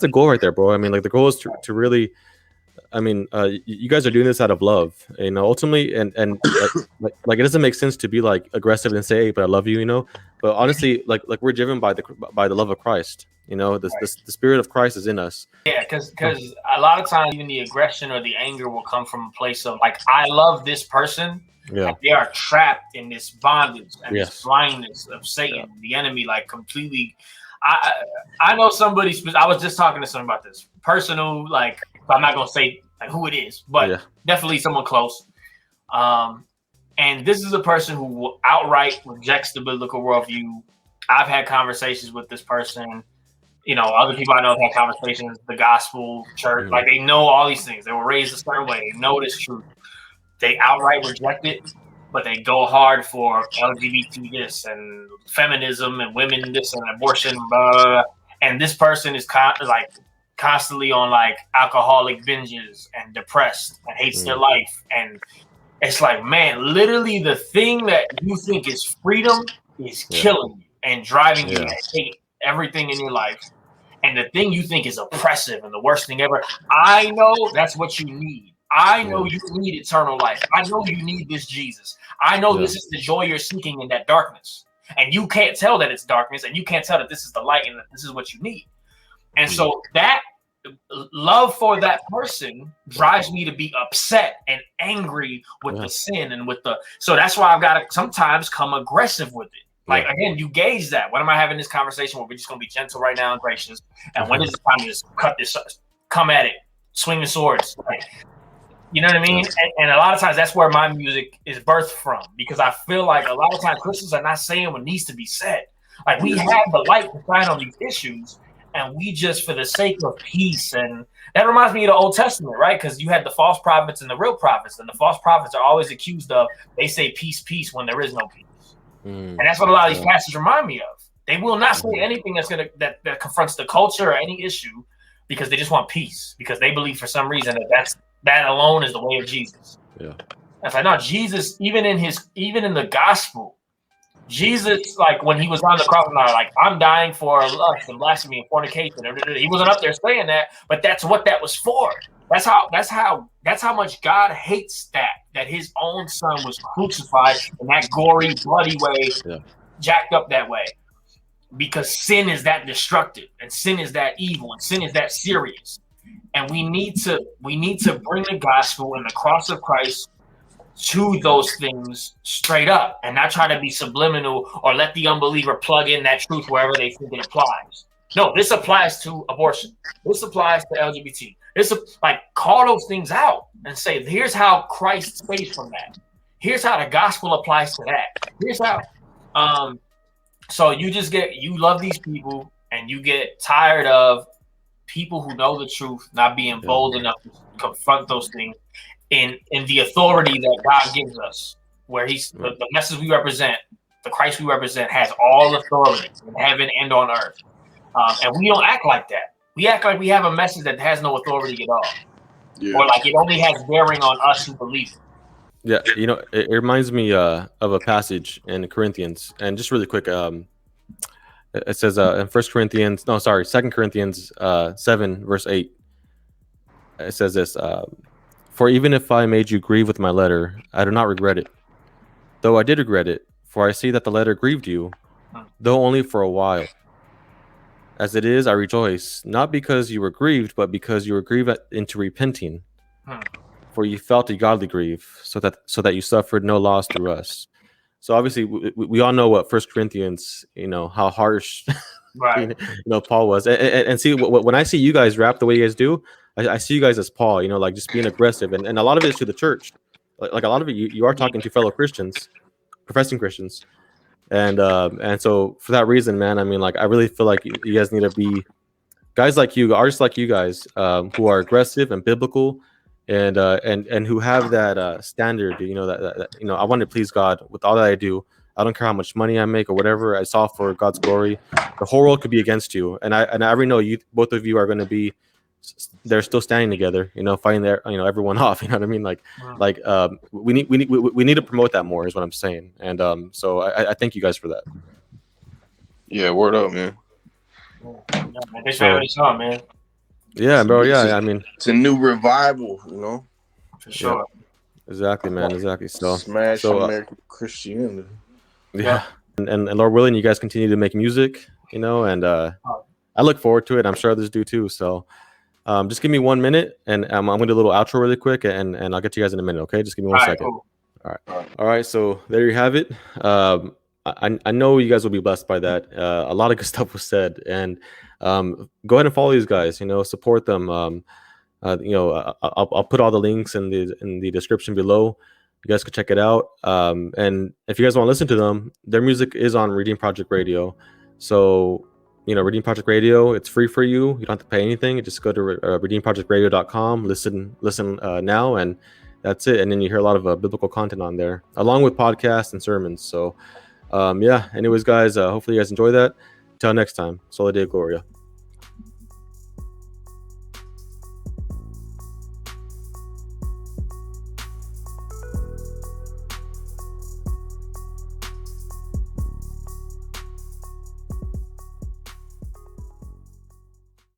the goal right there, bro. I mean, like the goal is to really, I mean, you guys are doing this out of love, you know, ultimately, and like it doesn't make sense to be like aggressive and say, hey, but I love you, you know. But honestly, like we're driven by the love of Christ, you know. The spirit of Christ is in us. Yeah, because a lot of times even the aggression or the anger will come from a place of like, I love this person. Yeah, they are trapped in this bondage and yes. this blindness of Satan, the enemy, like completely. I know somebody. I was just talking to someone about this personal, like I'm not gonna say like who it is, but definitely someone close. And this is a person who outright rejects the biblical worldview. I've had conversations with this person. You know, other people I know have had conversations, the gospel, church, like they know all these things. They were raised a certain way. They know this truth. They outright reject it, but they go hard for LGBT this and feminism and women this and abortion, blah, blah, blah. And this person is constantly on like alcoholic binges and depressed and hates their life. And it's like, man, literally the thing that you think is freedom is killing you and driving you to hate everything in your life. And the thing you think is oppressive and the worst thing ever, I know that's what you need. I know you need eternal life. I know you need this Jesus. I know this is the joy you're seeking in that darkness. And you can't tell that it's darkness, and you can't tell that this is the light and that this is what you need. And so that love for that person drives me to be upset and angry with the sin and with the. So that's why I've got to sometimes come aggressive with it. Like, again, you gauge that. When am I having this conversation where we're just going to be gentle right now and gracious? And when is it time to just cut this, come at it, swing the swords? Like, you know what I mean? And a lot of times that's where my music is birthed from, because I feel like a lot of times Christians are not saying what needs to be said. Like, we have the light to shine on these issues, and we just, for the sake of peace, and that reminds me of the Old Testament, right? Because you had the false prophets and the real prophets, and the false prophets are always accused of, they say peace, peace when there is no peace. And that's what a lot of these passages remind me of. They will not say anything that confronts the culture or any issue, because they just want peace, because they believe for some reason that alone is the way of Jesus. Yeah. It's like, no, Jesus, even in the gospel, Jesus, like when he was on the cross, like, I'm dying for lust and blasphemy and fornication. He wasn't up there saying that, but that's what that was for. That's how much God hates that his own son was crucified in that gory, bloody way, jacked up that way. Because sin is that destructive, and sin is that evil, and sin is that serious. And we need to bring the gospel and the cross of Christ to those things straight up, and not try to be subliminal or let the unbeliever plug in that truth wherever they think it applies. No, this applies to abortion. This applies to LGBT. Call those things out and say, here's how Christ saves from that. Here's how the gospel applies to that. Here's how. So you love these people, and you get tired of people who know the truth not being bold enough to confront those things in the authority that God gives us, where the message we represent, the Christ we represent, has all authority in heaven and on earth. And we don't act like that. We act like we have a message that has no authority at all. Yeah. Or like it only has bearing on us who believe it. Yeah, you know, it reminds me of a passage in Corinthians, and just really quick, it says in 2 Corinthians 7 verse 8, it says this, for even if I made you grieve with my letter, I do not regret it, though I did regret it, for I see that the letter grieved you, though only for a while. As it is, I rejoice, not because you were grieved, but because you were grieved into repenting. For you felt a godly grief, so that you suffered no loss through us. So obviously, we all know what 1 Corinthians, you know, how harsh, right? Paul was. And see, when I see you guys rap the way you guys do, I see you guys as Paul, you know, like just being aggressive, and a lot of it is to the church. Like a lot of it, you are talking to fellow Christians, professing Christians, and so for that reason, man, I mean, like I really feel like you guys need to be guys like you, artists like you guys, who are aggressive and biblical. And who have that standard, you know, that you know, I want to please God with all that I do. I don't care how much money I make or whatever. It's all for God's glory. The whole world could be against you, and I already know you. Both of you are going to be. They're still standing together, you know, fighting everyone off. You know what I mean? We need to promote that more, is what I'm saying. And so I thank you guys for that. Yeah, word up, man. Thanks for having us on, man. Yeah, bro. Yeah, I mean, it's a new revival, For sure. Yeah. Exactly, man. Exactly. Smash American Christianity. Yeah. And Lord willing, you guys continue to make music, and I look forward to it. I'm sure others do too. So just give me 1 minute, and I'm going to do a little outro really quick, and I'll get to you guys in a minute. Okay, just give me 1 second. Cool. All right. So there you have it. I know you guys will be blessed by that. A lot of good stuff was said, and go ahead and follow these guys. Support them. I'll put all the links in the description below. You guys can check it out. And if you guys want to listen to them, their music is on Redeem Project Radio. So, Redeem Project Radio, it's free for you. You don't have to pay anything. You just go to redeemprojectradio.com, listen now, and that's it. And then you hear a lot of biblical content on there, along with podcasts and sermons. So, anyways, guys, hopefully you guys enjoy that. Till next time, Sola Deo Gloria.